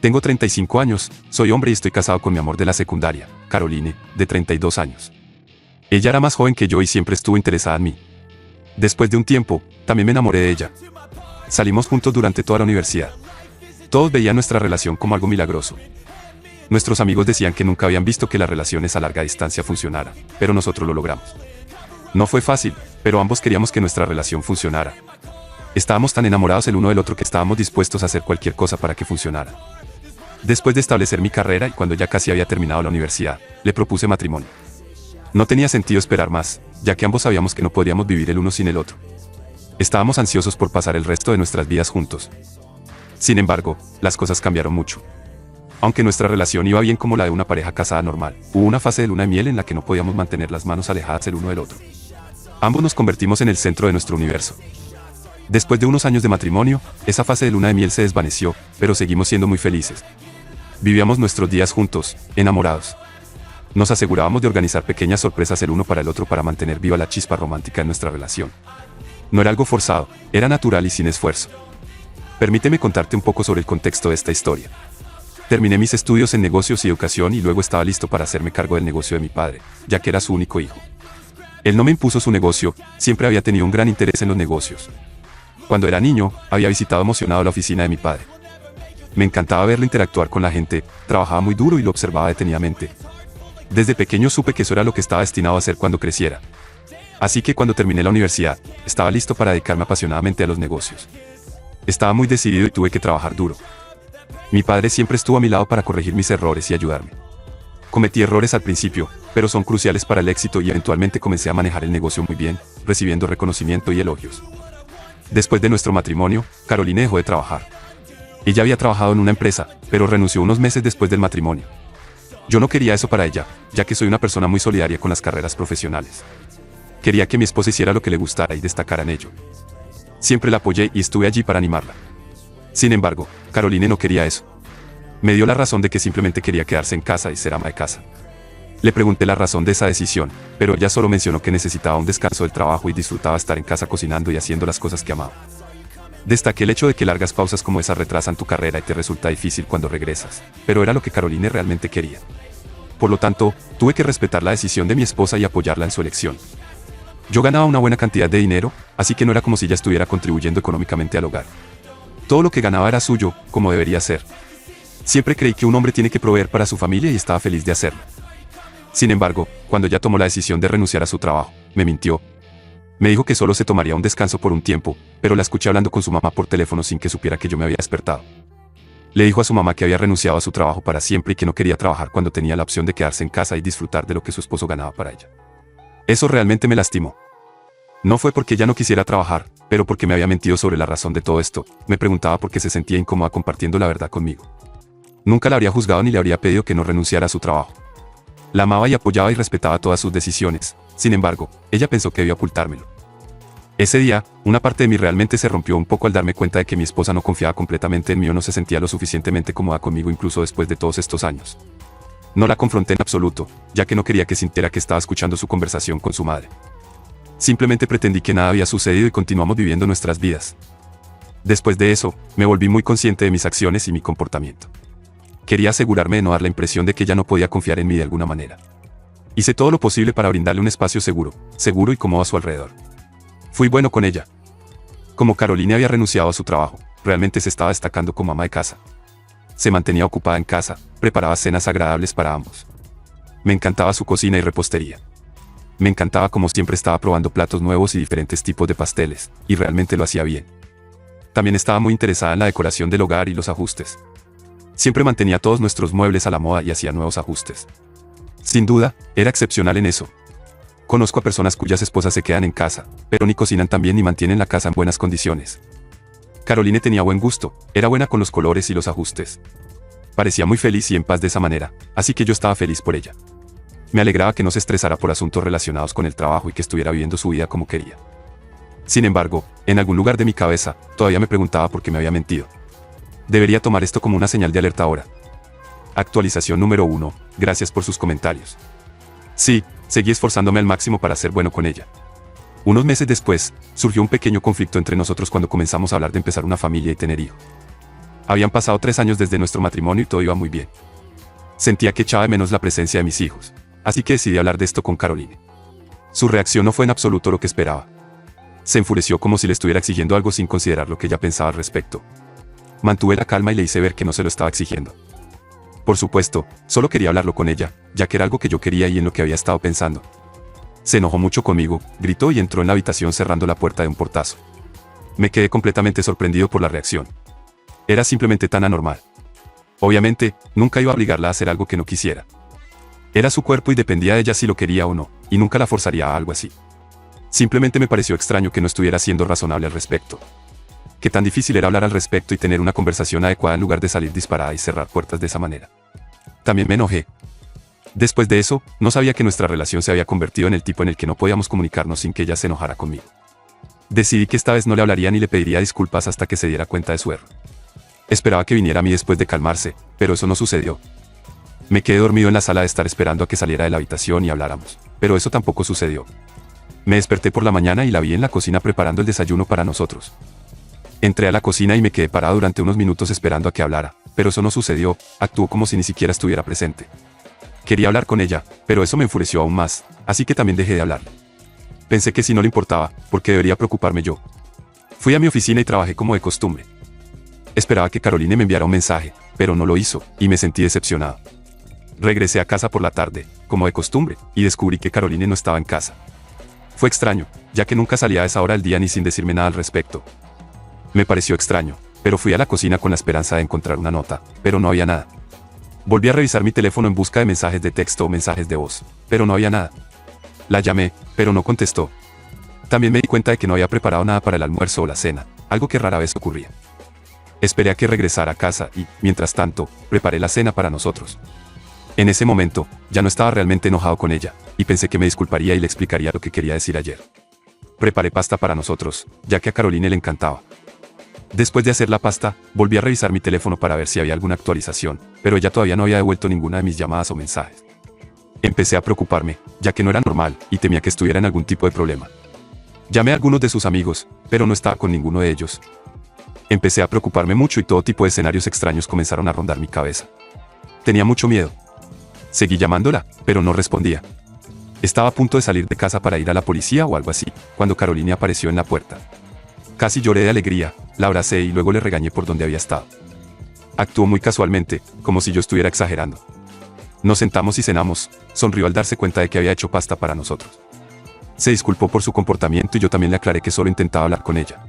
Tengo 35 años, soy hombre y estoy casado con mi amor de la secundaria, Caroline, de 32 años. Ella era más joven que yo y siempre estuvo interesada en mí. Después de un tiempo, también me enamoré de ella. Salimos juntos durante toda la universidad. Todos veían nuestra relación como algo milagroso. Nuestros amigos decían que nunca habían visto que las relaciones a larga distancia funcionaran, pero nosotros lo logramos. No fue fácil, pero ambos queríamos que nuestra relación funcionara. Estábamos tan enamorados el uno del otro que estábamos dispuestos a hacer cualquier cosa para que funcionara. Después de establecer mi carrera y cuando ya casi había terminado la universidad, le propuse matrimonio. No tenía sentido esperar más, ya que ambos sabíamos que no podríamos vivir el uno sin el otro. Estábamos ansiosos por pasar el resto de nuestras vidas juntos. Sin embargo, las cosas cambiaron mucho. Aunque nuestra relación iba bien como la de una pareja casada normal, hubo una fase de luna de miel en la que no podíamos mantener las manos alejadas el uno del otro. Ambos nos convertimos en el centro de nuestro universo. Después de unos años de matrimonio, esa fase de luna de miel se desvaneció, pero seguimos siendo muy felices. Vivíamos nuestros días juntos, enamorados. Nos asegurábamos de organizar pequeñas sorpresas el uno para el otro para mantener viva la chispa romántica en nuestra relación. No era algo forzado, era natural y sin esfuerzo. Permíteme contarte un poco sobre el contexto de esta historia. Terminé mis estudios en negocios y educación y luego estaba listo para hacerme cargo del negocio de mi padre, ya que era su único hijo. Él no me impuso su negocio, siempre había tenido un gran interés en los negocios. Cuando era niño, había visitado emocionado la oficina de mi padre. Me encantaba verlo interactuar con la gente, trabajaba muy duro y lo observaba detenidamente. Desde pequeño supe que eso era lo que estaba destinado a hacer cuando creciera. Así que cuando terminé la universidad, estaba listo para dedicarme apasionadamente a los negocios. Estaba muy decidido y tuve que trabajar duro. Mi padre siempre estuvo a mi lado para corregir mis errores y ayudarme. Cometí errores al principio, pero son cruciales para el éxito y eventualmente comencé a manejar el negocio muy bien, recibiendo reconocimiento y elogios. Después de nuestro matrimonio, Caroline dejó de trabajar. Ella había trabajado en una empresa, pero renunció unos meses después del matrimonio. Yo no quería eso para ella, ya que soy una persona muy solidaria con las carreras profesionales. Quería que mi esposa hiciera lo que le gustara y destacara en ello. Siempre la apoyé y estuve allí para animarla. Sin embargo, Caroline no quería eso. Me dio la razón de que simplemente quería quedarse en casa y ser ama de casa. Le pregunté la razón de esa decisión, pero ella solo mencionó que necesitaba un descanso del trabajo y disfrutaba estar en casa cocinando y haciendo las cosas que amaba. Destaqué el hecho de que largas pausas como esas retrasan tu carrera y te resulta difícil cuando regresas, pero era lo que Caroline realmente quería. Por lo tanto, tuve que respetar la decisión de mi esposa y apoyarla en su elección. Yo ganaba una buena cantidad de dinero, así que no era como si ella estuviera contribuyendo económicamente al hogar. Todo lo que ganaba era suyo, como debería ser. Siempre creí que un hombre tiene que proveer para su familia y estaba feliz de hacerlo. Sin embargo, cuando ella tomó la decisión de renunciar a su trabajo, me mintió. Me dijo que solo se tomaría un descanso por un tiempo, pero la escuché hablando con su mamá por teléfono sin que supiera que yo me había despertado. Le dijo a su mamá que había renunciado a su trabajo para siempre y que no quería trabajar cuando tenía la opción de quedarse en casa y disfrutar de lo que su esposo ganaba para ella. Eso realmente me lastimó. No fue porque ella no quisiera trabajar, pero porque me había mentido sobre la razón de todo esto. Me preguntaba por qué se sentía incómoda compartiendo la verdad conmigo. Nunca la habría juzgado ni le habría pedido que no renunciara a su trabajo. La amaba y apoyaba y respetaba todas sus decisiones. Sin embargo, ella pensó que debía ocultármelo. Ese día, una parte de mí realmente se rompió un poco al darme cuenta de que mi esposa no confiaba completamente en mí o no se sentía lo suficientemente cómoda conmigo incluso después de todos estos años. No la confronté en absoluto, ya que no quería que sintiera que estaba escuchando su conversación con su madre. Simplemente pretendí que nada había sucedido y continuamos viviendo nuestras vidas. Después de eso, me volví muy consciente de mis acciones y mi comportamiento. Quería asegurarme de no dar la impresión de que ella no podía confiar en mí de alguna manera. Hice todo lo posible para brindarle un espacio seguro y cómodo a su alrededor. Fui bueno con ella. Como Caroline había renunciado a su trabajo, realmente se estaba destacando como ama de casa. Se mantenía ocupada en casa, preparaba cenas agradables para ambos. Me encantaba su cocina y repostería. Me encantaba como siempre estaba probando platos nuevos y diferentes tipos de pasteles, y realmente lo hacía bien. También estaba muy interesada en la decoración del hogar y los ajustes. Siempre mantenía todos nuestros muebles a la moda y hacía nuevos ajustes. Sin duda, era excepcional en eso. Conozco a personas cuyas esposas se quedan en casa, pero ni cocinan tan bien ni mantienen la casa en buenas condiciones. Caroline tenía buen gusto, era buena con los colores y los ajustes. Parecía muy feliz y en paz de esa manera, así que yo estaba feliz por ella. Me alegraba que no se estresara por asuntos relacionados con el trabajo y que estuviera viviendo su vida como quería. Sin embargo, en algún lugar de mi cabeza, todavía me preguntaba por qué me había mentido. Debería tomar esto como una señal de alerta ahora. Actualización número 1, gracias por sus comentarios. Sí, seguí esforzándome al máximo para ser bueno con ella. Unos meses después, surgió un pequeño conflicto entre nosotros cuando comenzamos a hablar de empezar una familia y tener hijos. Habían pasado 3 años desde nuestro matrimonio y todo iba muy bien. Sentía que echaba de menos la presencia de mis hijos, así que decidí hablar de esto con Caroline. Su reacción no fue en absoluto lo que esperaba. Se enfureció como si le estuviera exigiendo algo sin considerar lo que ella pensaba al respecto. Mantuve la calma y le hice ver que no se lo estaba exigiendo. Por supuesto, solo quería hablarlo con ella, ya que era algo que yo quería y en lo que había estado pensando. Se enojó mucho conmigo, gritó y entró en la habitación cerrando la puerta de un portazo. Me quedé completamente sorprendido por la reacción. Era simplemente tan anormal. Obviamente, nunca iba a obligarla a hacer algo que no quisiera. Era su cuerpo y dependía de ella si lo quería o no, y nunca la forzaría a algo así. Simplemente me pareció extraño que no estuviera siendo razonable al respecto. Qué tan difícil era hablar al respecto y tener una conversación adecuada en lugar de salir disparada y cerrar puertas de esa manera. También me enojé. Después de eso, no sabía que nuestra relación se había convertido en el tipo en el que no podíamos comunicarnos sin que ella se enojara conmigo. Decidí que esta vez no le hablaría ni le pediría disculpas hasta que se diera cuenta de su error. Esperaba que viniera a mí después de calmarse, pero eso no sucedió. Me quedé dormido en la sala de estar esperando a que saliera de la habitación y habláramos, pero eso tampoco sucedió. Me desperté por la mañana y la vi en la cocina preparando el desayuno para nosotros. Entré a la cocina y me quedé parado durante unos minutos esperando a que hablara, pero eso no sucedió, actuó como si ni siquiera estuviera presente. Quería hablar con ella, pero eso me enfureció aún más, así que también dejé de hablar. Pensé que si no le importaba, ¿por qué debería preocuparme yo? Fui a mi oficina y trabajé como de costumbre. Esperaba que Caroline me enviara un mensaje, pero no lo hizo, y me sentí decepcionado. Regresé a casa por la tarde, como de costumbre, y descubrí que Caroline no estaba en casa. Fue extraño, ya que nunca salía a esa hora del día ni sin decirme nada al respecto. Me pareció extraño, pero fui a la cocina con la esperanza de encontrar una nota, pero no había nada. Volví a revisar mi teléfono en busca de mensajes de texto o mensajes de voz, pero no había nada. La llamé, pero no contestó. También me di cuenta de que no había preparado nada para el almuerzo o la cena, algo que rara vez ocurría. Esperé a que regresara a casa y, mientras tanto, preparé la cena para nosotros. En ese momento, ya no estaba realmente enojado con ella, y pensé que me disculparía y le explicaría lo que quería decir ayer. Preparé pasta para nosotros, ya que a Caroline le encantaba. Después de hacer la pasta, volví a revisar mi teléfono para ver si había alguna actualización, pero ella todavía no había devuelto ninguna de mis llamadas o mensajes. Empecé a preocuparme, ya que no era normal, y temía que estuviera en algún tipo de problema. Llamé a algunos de sus amigos, pero no estaba con ninguno de ellos. Empecé a preocuparme mucho y todo tipo de escenarios extraños comenzaron a rondar mi cabeza. Tenía mucho miedo. Seguí llamándola, pero no respondía. Estaba a punto de salir de casa para ir a la policía o algo así, cuando Caroline apareció en la puerta. Casi lloré de alegría, la abracé y luego le regañé por donde había estado. Actuó muy casualmente, como si yo estuviera exagerando. Nos sentamos y cenamos, sonrió al darse cuenta de que había hecho pasta para nosotros. Se disculpó por su comportamiento y yo también le aclaré que solo intentaba hablar con ella.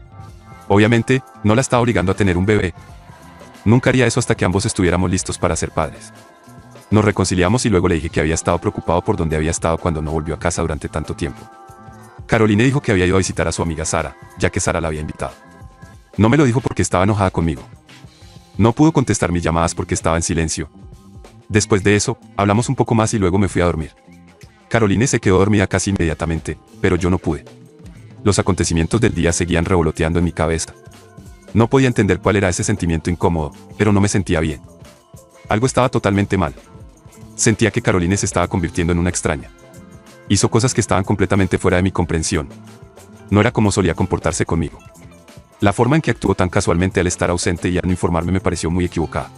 Obviamente, no la estaba obligando a tener un bebé. Nunca haría eso hasta que ambos estuviéramos listos para ser padres. Nos reconciliamos y luego le dije que había estado preocupado por donde había estado cuando no volvió a casa durante tanto tiempo. Caroline dijo que había ido a visitar a su amiga Sara, ya que Sara la había invitado. No me lo dijo porque estaba enojada conmigo. No pudo contestar mis llamadas porque estaba en silencio. Después de eso, hablamos un poco más y luego me fui a dormir. Caroline se quedó dormida casi inmediatamente, pero yo no pude. Los acontecimientos del día seguían revoloteando en mi cabeza. No podía entender cuál era ese sentimiento incómodo, pero no me sentía bien. Algo estaba totalmente mal. Sentía que Caroline se estaba convirtiendo en una extraña. Hizo cosas que estaban completamente fuera de mi comprensión. No era como solía comportarse conmigo. La forma en que actuó tan casualmente al estar ausente y al no informarme me pareció muy equivocada.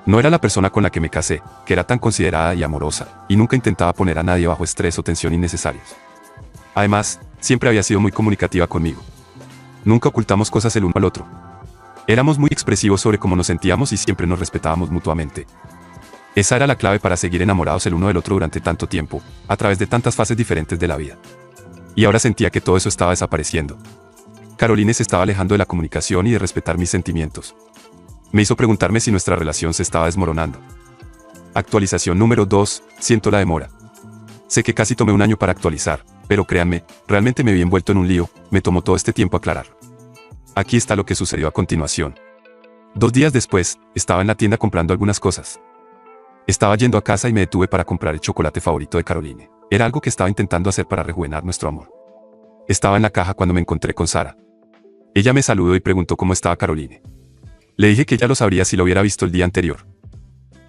No era la persona con la que me casé, que era tan considerada y amorosa, y nunca intentaba poner a nadie bajo estrés o tensión innecesarios. Además, siempre había sido muy comunicativa conmigo. Nunca ocultamos cosas el uno al otro. Éramos muy expresivos sobre cómo nos sentíamos y siempre nos respetábamos mutuamente. Esa era la clave para seguir enamorados el uno del otro durante tanto tiempo, a través de tantas fases diferentes de la vida. Y ahora sentía que todo eso estaba desapareciendo. Caroline se estaba alejando de la comunicación y de respetar mis sentimientos. Me hizo preguntarme si nuestra relación se estaba desmoronando. Actualización número 2, siento la demora. Sé que casi tomé un año para actualizar, pero créanme, realmente me vi envuelto en un lío, me tomó todo este tiempo aclarar. Aquí está lo que sucedió a continuación. 2 días después, estaba en la tienda comprando algunas cosas. Estaba yendo a casa y me detuve para comprar el chocolate favorito de Caroline. Era algo que estaba intentando hacer para rejuvenar nuestro amor. Estaba en la caja cuando me encontré con Sara. Ella me saludó y preguntó cómo estaba Caroline. Le dije que ya lo sabría si lo hubiera visto el día anterior.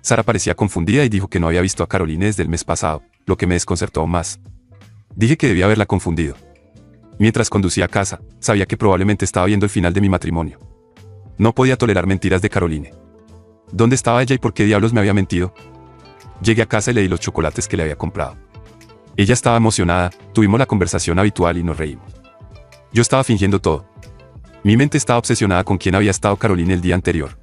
Sara parecía confundida y dijo que no había visto a Caroline desde el mes pasado, lo que me desconcertó aún más. Dije que debía haberla confundido. Mientras conducía a casa, sabía que probablemente estaba viendo el final de mi matrimonio. No podía tolerar mentiras de Caroline. ¿Dónde estaba ella y por qué diablos me había mentido? Llegué a casa y le di los chocolates que le había comprado. Ella estaba emocionada, tuvimos la conversación habitual y nos reímos. Yo estaba fingiendo todo. Mi mente estaba obsesionada con quién había estado Caroline el día anterior.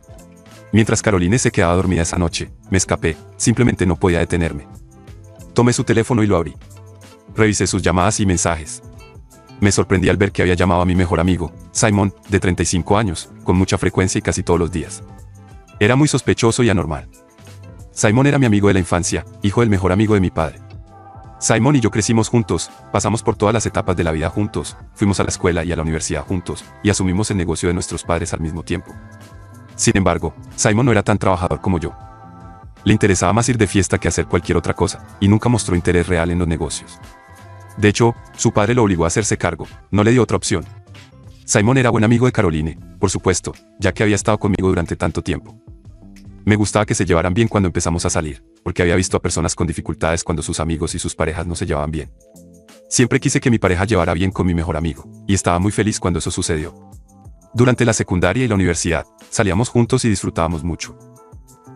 Mientras Caroline se quedaba dormida esa noche, me escapé, simplemente no podía detenerme. Tomé su teléfono y lo abrí. Revisé sus llamadas y mensajes. Me sorprendí al ver que había llamado a mi mejor amigo, Simon, de 35 años, con mucha frecuencia y casi todos los días. Era muy sospechoso y anormal. Simon era mi amigo de la infancia, hijo del mejor amigo de mi padre. Simon y yo crecimos juntos, pasamos por todas las etapas de la vida juntos, fuimos a la escuela y a la universidad juntos, y asumimos el negocio de nuestros padres al mismo tiempo. Sin embargo, Simon no era tan trabajador como yo. Le interesaba más ir de fiesta que hacer cualquier otra cosa, y nunca mostró interés real en los negocios. De hecho, su padre lo obligó a hacerse cargo, no le dio otra opción. Simon era buen amigo de Caroline, por supuesto, ya que había estado conmigo durante tanto tiempo. Me gustaba que se llevaran bien cuando empezamos a salir, porque había visto a personas con dificultades cuando sus amigos y sus parejas no se llevaban bien. Siempre quise que mi pareja llevara bien con mi mejor amigo, y estaba muy feliz cuando eso sucedió. Durante la secundaria y la universidad, salíamos juntos y disfrutábamos mucho.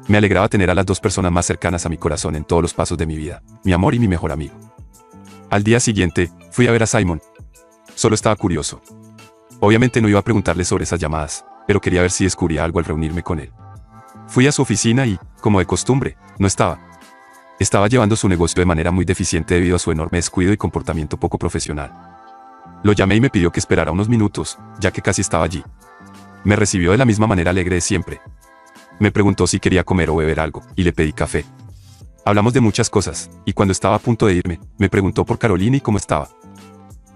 Me alegraba tener a las dos personas más cercanas a mi corazón en todos los pasos de mi vida, mi amor y mi mejor amigo. Al día siguiente, fui a ver a Simon. Solo estaba curioso. Obviamente no iba a preguntarle sobre esas llamadas, pero quería ver si descubría algo al reunirme con él. Fui a su oficina y, como de costumbre, no estaba. Estaba llevando su negocio de manera muy deficiente debido a su enorme descuido y comportamiento poco profesional. Lo llamé y me pidió que esperara unos minutos, ya que casi estaba allí. Me recibió de la misma manera alegre de siempre. Me preguntó si quería comer o beber algo, y le pedí café. Hablamos de muchas cosas, y cuando estaba a punto de irme, me preguntó por Caroline y cómo estaba.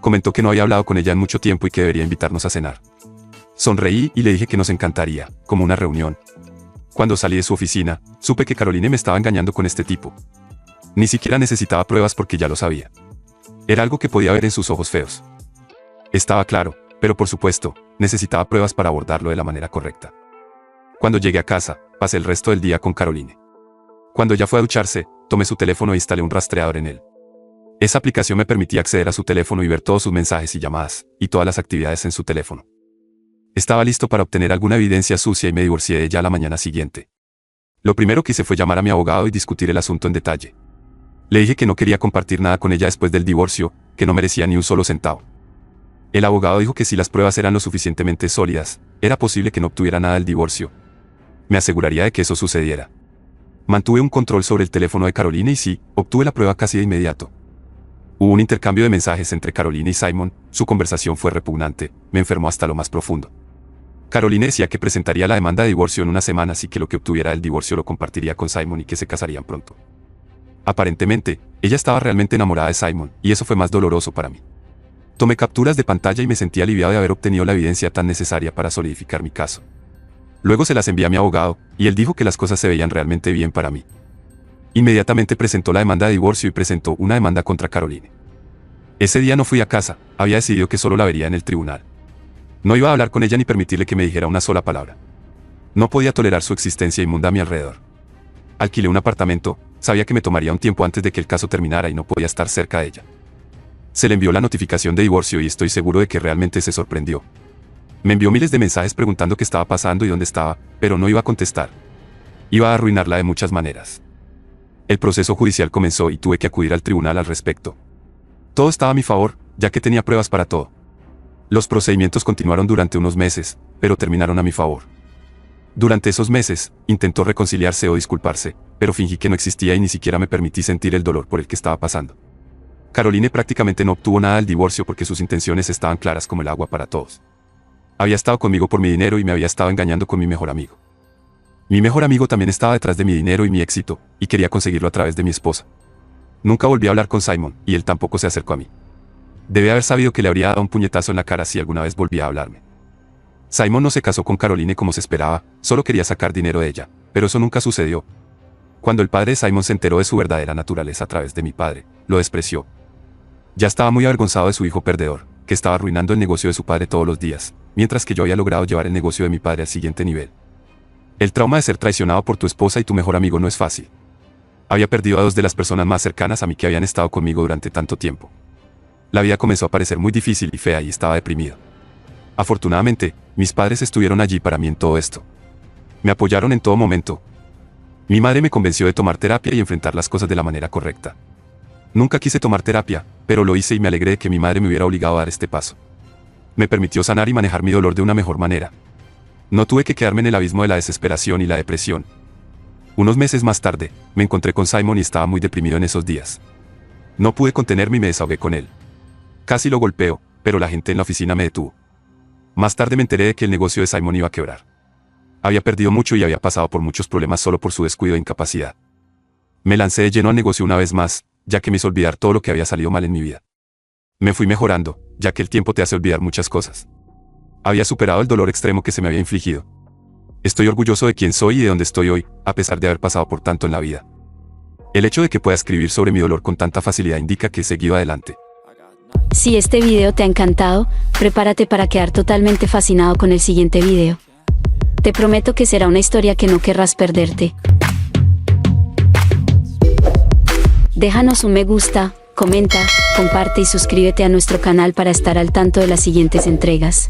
Comentó que no había hablado con ella en mucho tiempo y que debería invitarnos a cenar. Sonreí y le dije que nos encantaría, como una reunión. Cuando salí de su oficina, supe que Caroline me estaba engañando con este tipo. Ni siquiera necesitaba pruebas porque ya lo sabía. Era algo que podía ver en sus ojos feos. Estaba claro, pero por supuesto, necesitaba pruebas para abordarlo de la manera correcta. Cuando llegué a casa, pasé el resto del día con Caroline. Cuando ella fue a ducharse, tomé su teléfono e instalé un rastreador en él. Esa aplicación me permitía acceder a su teléfono y ver todos sus mensajes y llamadas, y todas las actividades en su teléfono. Estaba listo para obtener alguna evidencia sucia y me divorcié de ella la mañana siguiente. Lo primero que hice fue llamar a mi abogado y discutir el asunto en detalle. Le dije que no quería compartir nada con ella después del divorcio, que no merecía ni un solo centavo. El abogado dijo que si las pruebas eran lo suficientemente sólidas, era posible que no obtuviera nada del divorcio. Me aseguraría de que eso sucediera. Mantuve un control sobre el teléfono de Caroline y sí, obtuve la prueba casi de inmediato. Hubo un intercambio de mensajes entre Caroline y Simon, su conversación fue repugnante, me enfermó hasta lo más profundo. Caroline decía que presentaría la demanda de divorcio en unas semanas y que lo que obtuviera del divorcio lo compartiría con Simon y que se casarían pronto. Aparentemente, ella estaba realmente enamorada de Simon, y eso fue más doloroso para mí. Tomé capturas de pantalla y me sentí aliviado de haber obtenido la evidencia tan necesaria para solidificar mi caso. Luego se las envié a mi abogado, y él dijo que las cosas se veían realmente bien para mí. Inmediatamente presentó la demanda de divorcio y presentó una demanda contra Caroline. Ese día no fui a casa, había decidido que solo la vería en el tribunal. No iba a hablar con ella ni permitirle que me dijera una sola palabra. No podía tolerar su existencia inmunda a mi alrededor. Alquilé un apartamento, sabía que me tomaría un tiempo antes de que el caso terminara y no podía estar cerca de ella. Se le envió la notificación de divorcio y estoy seguro de que realmente se sorprendió. Me envió miles de mensajes preguntando qué estaba pasando y dónde estaba, pero no iba a contestar. Iba a arruinarla de muchas maneras. El proceso judicial comenzó y tuve que acudir al tribunal al respecto. Todo estaba a mi favor, ya que tenía pruebas para todo. Los procedimientos continuaron durante unos meses, pero terminaron a mi favor. Durante esos meses, intentó reconciliarse o disculparse, pero fingí que no existía y ni siquiera me permití sentir el dolor por el que estaba pasando. Caroline prácticamente no obtuvo nada del divorcio porque sus intenciones estaban claras como el agua para todos. Había estado conmigo por mi dinero y me había estado engañando con mi mejor amigo. Mi mejor amigo también estaba detrás de mi dinero y mi éxito, y quería conseguirlo a través de mi esposa. Nunca volví a hablar con Simon, y él tampoco se acercó a mí. Debe haber sabido que le habría dado un puñetazo en la cara si alguna vez volvía a hablarme. Simon no se casó con Caroline como se esperaba, solo quería sacar dinero de ella, pero eso nunca sucedió. Cuando el padre de Simon se enteró de su verdadera naturaleza a través de mi padre, lo despreció. Ya estaba muy avergonzado de su hijo perdedor, que estaba arruinando el negocio de su padre todos los días, mientras que yo había logrado llevar el negocio de mi padre al siguiente nivel. El trauma de ser traicionado por tu esposa y tu mejor amigo no es fácil. Había perdido a dos de las personas más cercanas a mí que habían estado conmigo durante tanto tiempo. La vida comenzó a parecer muy difícil y fea y estaba deprimido. Afortunadamente, Mis padres estuvieron allí para mí en todo esto. Me apoyaron en todo momento. Mi madre me convenció de tomar terapia y enfrentar las cosas de la manera correcta. Nunca quise tomar terapia, pero lo hice y me alegré de que mi madre me hubiera obligado a dar este paso. Me permitió sanar y manejar mi dolor de una mejor manera. No tuve que quedarme en el abismo de la desesperación y la depresión. Unos meses más tarde, me encontré con Simon y estaba muy deprimido en esos días. No pude contenerme y me desahogué con él. Casi lo golpeo, pero la gente en la oficina me detuvo. Más tarde me enteré de que el negocio de Simon iba a quebrar. Había perdido mucho y había pasado por muchos problemas solo por su descuido e incapacidad. Me lancé de lleno al negocio una vez más, ya que me hizo olvidar todo lo que había salido mal en mi vida. Me fui mejorando, ya que el tiempo te hace olvidar muchas cosas. Había superado el dolor extremo que se me había infligido. Estoy orgulloso de quién soy y de dónde estoy hoy, a pesar de haber pasado por tanto en la vida. El hecho de que pueda escribir sobre mi dolor con tanta facilidad indica que he seguido adelante. Si este video te ha encantado, prepárate para quedar totalmente fascinado con el siguiente video. Te prometo que será una historia que no querrás perderte. Déjanos un me gusta, comenta, comparte y suscríbete a nuestro canal para estar al tanto de las siguientes entregas.